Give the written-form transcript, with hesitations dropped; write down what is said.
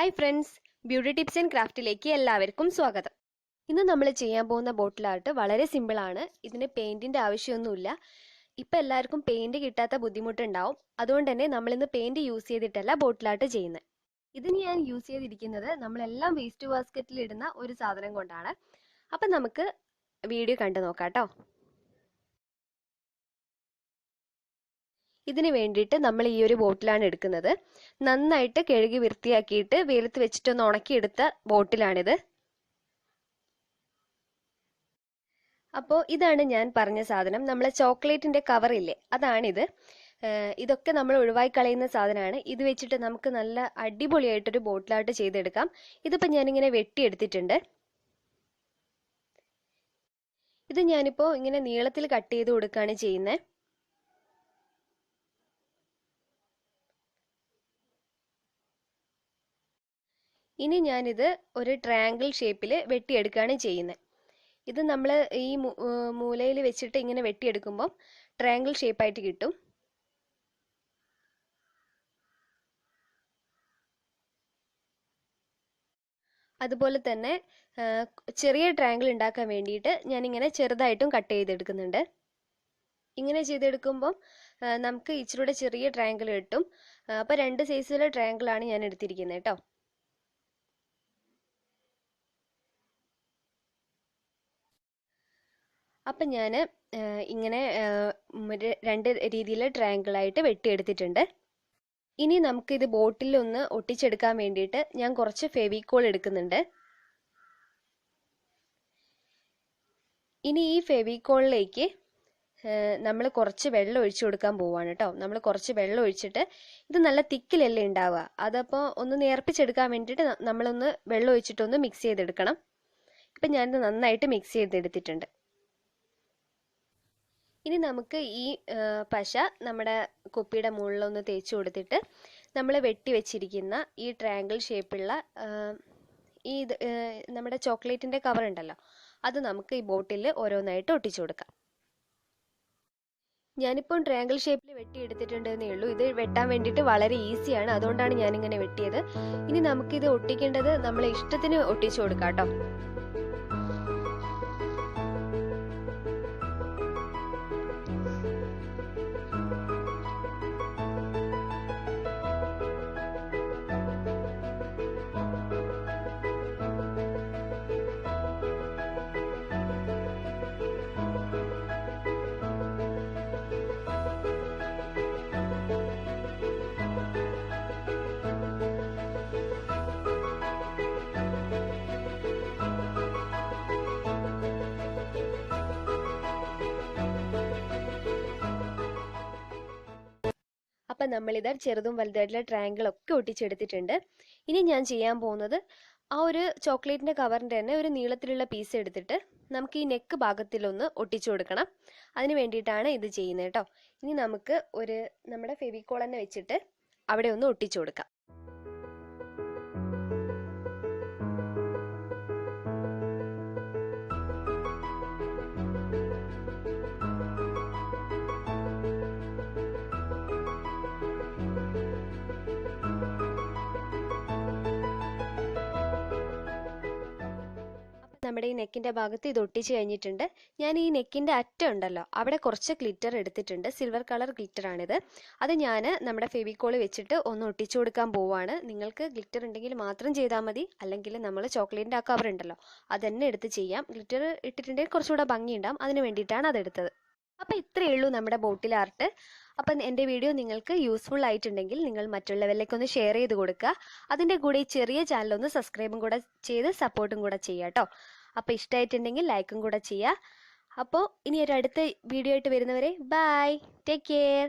Hi friends, beauty tips and ക്രാഫ്റ്റിലേക്ക് എല്ലാവർക്കും സ്വാഗതം. ഇന്ന് നമ്മൾ ചെയ്യാൻ പോകുന്ന ബോട്ടിൽ ആർട്ട് വളരെ സിമ്പിളാണ്. ഇതിന് പെയിന്റിന്റെ ആവശ്യമൊന്നുമില്ല. ഇപ്പം എല്ലാവർക്കും പെയിന്റ് കിട്ടാത്ത ബുദ്ധിമുട്ടുണ്ടാവും. അതുകൊണ്ട് തന്നെ നമ്മളിന്ന് പെയിന്റ് യൂസ് ചെയ്തിട്ടല്ല ബോട്ടിൽ ആർട്ട് ചെയ്യുന്നത്. ഇതിന് ഞാൻ യൂസ് ചെയ്തിരിക്കുന്നത് നമ്മളെല്ലാം വേസ്റ്റ് ബാസ്ക്കറ്റിൽ ഇടുന്ന ഒരു സാധനം കൊണ്ടാണ്. അപ്പം നമുക്ക് വീഡിയോ കണ്ടു നോക്കാം കേട്ടോ. ഇതിന് വേണ്ടിയിട്ട് നമ്മൾ ഈ ഒരു ബോട്ടിലാണ് എടുക്കുന്നത്. നന്നായിട്ട് കഴുകി വൃത്തിയാക്കിയിട്ട് വെയിലത്ത് വെച്ചിട്ടൊന്ന് ഉണക്കിയെടുത്ത ബോട്ടിലാണിത്. അപ്പോൾ ഇതാണ് ഞാൻ പറഞ്ഞ സാധനം. നമ്മളെ ചോക്ലേറ്റിന്റെ കവർ ഇല്ലേ, അതാണിത്. ഇതൊക്കെ നമ്മൾ ഒഴിവായി കളയുന്ന സാധനമാണ്. ഇത് വെച്ചിട്ട് നമുക്ക് നല്ല അടിപൊളിയായിട്ടൊരു ബോട്ടിലായിട്ട് ചെയ്തെടുക്കാം. ഇതിപ്പോൾ ഞാനിങ്ങനെ വെട്ടിയെടുത്തിട്ടുണ്ട്. ഇത് ഞാനിപ്പോൾ ഇങ്ങനെ നീളത്തിൽ കട്ട് ചെയ്ത് കൊടുക്കുകയാണ് ചെയ്യുന്നത്. ഇനി ഞാനിത് ഒരു ട്രയാങ്കിൾ ഷേപ്പിൽ വെട്ടിയെടുക്കുകയാണ് ചെയ്യുന്നത്. ഇത് നമ്മൾ ഈ മൂലയിൽ വെച്ചിട്ട് ഇങ്ങനെ വെട്ടിയെടുക്കുമ്പം ട്രയാങ്കിൾ ഷേപ്പായിട്ട് കിട്ടും. അതുപോലെ തന്നെ ചെറിയ ട്രയാങ്കിൾ ഉണ്ടാക്കാൻ വേണ്ടിയിട്ട് ഞാനിങ്ങനെ ചെറുതായിട്ടും കട്ട് ചെയ്തെടുക്കുന്നുണ്ട്. ഇങ്ങനെ ചെയ്തെടുക്കുമ്പം നമുക്ക് ഇച്ചിരൂടെ ചെറിയ ട്രയാങ്കിൾ കിട്ടും. അപ്പോൾ 2 സൈസിലെ ട്രയാങ്കിളാണ് ഞാൻ എടുത്തിരിക്കുന്നത് കേട്ടോ. അപ്പം ഞാൻ ഇങ്ങനെ 2 രീതിയിൽ ട്രയാങ്കിളായിട്ട് വെട്ടിയെടുത്തിട്ടുണ്ട്. ഇനി നമുക്കിത് ബോട്ടിലൊന്ന് ഒട്ടിച്ചെടുക്കാൻ വേണ്ടിയിട്ട് ഞാൻ കുറച്ച് ഫെവിക്കോൾ എടുക്കുന്നുണ്ട്. ഇനി ഈ ഫെവിക്കോളിലേക്ക് നമ്മൾ കുറച്ച് വെള്ളം ഒഴിച്ചു കൊടുക്കാൻ പോവാണ് കേട്ടോ. നമ്മൾ കുറച്ച് വെള്ളം ഒഴിച്ചിട്ട്, ഇത് നല്ല തിക്കിലല്ലേ ഉണ്ടാവുക, അതപ്പോൾ ഒന്ന് നേർപ്പിച്ചെടുക്കാൻ വേണ്ടിയിട്ട് നമ്മളൊന്ന് വെള്ളം ഒഴിച്ചിട്ടൊന്ന് മിക്സ് ചെയ്തെടുക്കണം. ഇപ്പം ഞാനിത് നന്നായിട്ട് മിക്സ് ചെയ്തെടുത്തിട്ടുണ്ട്. ഇനി നമുക്ക് ഈ പശ നമ്മുടെ കുപ്പിയുടെ മുകളിലൊന്ന് തേച്ച് കൊടുത്തിട്ട് നമ്മൾ വെട്ടി വെച്ചിരിക്കുന്ന ഈ ട്രയാങ്കിൾ ഷേപ്പുള്ള ഈ നമ്മുടെ ചോക്ലേറ്റിൻ്റെ കവർ ഉണ്ടല്ലോ, അത് നമുക്ക് ഈ ബോട്ടിൽ ഓരോന്നായിട്ട് ഒട്ടിച്ചു കൊടുക്കാം. ഞാനിപ്പം ട്രയാങ്കിൾ ഷേപ്പിൽ വെട്ടിയെടുത്തിട്ടുണ്ടെന്നേ ഉള്ളൂ. ഇത് വെട്ടാൻ വേണ്ടിയിട്ട് വളരെ ഈസിയാണ്, അതുകൊണ്ടാണ് ഞാനിങ്ങനെ വെട്ടിയത്. ഇനി നമുക്കിത് ഒട്ടിക്കേണ്ടത് നമ്മളെ ഇഷ്ടത്തിന് ഒട്ടിച്ചു കൊടുക്കാം കേട്ടോ. അപ്പം നമ്മളിത് ചെറുതും വലുതായിട്ടുള്ള ട്രയാങ്കിൾ ഒക്കെ ഒട്ടിച്ചെടുത്തിട്ടുണ്ട്. ഇനി ഞാൻ ചെയ്യാൻ പോകുന്നത് ആ ഒരു ചോക്ലേറ്റിൻ്റെ കവറിൻ്റെ തന്നെ ഒരു നീളത്തിലുള്ള പീസ് എടുത്തിട്ട് നമുക്ക് ഈ നെക്ക് ഭാഗത്തിലൊന്ന് ഒട്ടിച്ചു കൊടുക്കണം. അതിന് വേണ്ടിയിട്ടാണ് ഇത് ചെയ്യുന്നത് കേട്ടോ. ഇനി നമുക്ക് നമ്മുടെ ഫെവിക്കോൾ തന്നെ വെച്ചിട്ട് അവിടെ ഒന്ന് ഒട്ടിച്ചു കൊടുക്കാം. നമ്മുടെ ഈ നെക്കിൻ്റെ ഭാഗത്ത് ഇത് ഒട്ടിച്ച് കഴിഞ്ഞിട്ടുണ്ട്. ഞാൻ ഈ നെക്കിൻ്റെ അറ്റം ഉണ്ടല്ലോ, അവിടെ കുറച്ച് ഗ്ലിറ്റർ എടുത്തിട്ടുണ്ട്. സിൽവർ കളർ ഗ്ലിറ്ററാണിത്. അത് ഞാൻ നമ്മുടെ ഫെവിക്കോൾ വെച്ചിട്ട് ഒന്ന് ഒട്ടിച്ചു കൊടുക്കാൻ പോവുകയാണ്. നിങ്ങൾക്ക് ഗ്ലിറ്റർ ഉണ്ടെങ്കിൽ മാത്രം ചെയ്താൽ മതി, അല്ലെങ്കിൽ നമ്മൾ ചോക്ലേറ്റിൻ്റെ ആ കവർ ഉണ്ടല്ലോ അതന്നെ എടുത്ത് ചെയ്യാം. ഗ്ലിറ്റർ ഇട്ടിട്ടുണ്ടെങ്കിൽ കുറച്ചുകൂടെ ഭംഗിയുണ്ടാവും, അതിന് വേണ്ടിയിട്ടാണ് അതെടുത്തത്. അപ്പം ഇത്രയേ ഉള്ളൂ നമ്മുടെ ബോട്ടിൽ ആർട്ട്. അപ്പം എൻ്റെ വീഡിയോ നിങ്ങൾക്ക് യൂസ്ഫുൾ ആയിട്ടുണ്ടെങ്കിൽ നിങ്ങൾ മറ്റുള്ളവരിലേക്ക് ഒന്ന് ഷെയർ ചെയ്ത് കൊടുക്കുക. അതിൻ്റെ കൂടെ ഈ ചെറിയ ചാനലൊന്ന് സബ്സ്ക്രൈബും കൂടെ ചെയ്ത് സപ്പോർട്ടും കൂടെ ചെയ്യുക കേട്ടോ. അപ്പോൾ ഇഷ്ടമായിട്ടുണ്ടെങ്കിൽ ലൈക്കും കൂടെ ചെയ്യുക. അപ്പോൾ ഇനി ഒരു അടുത്ത വീഡിയോ ആയിട്ട് വരുന്നവരെ ബൈ, ടേക്ക് കെയർ.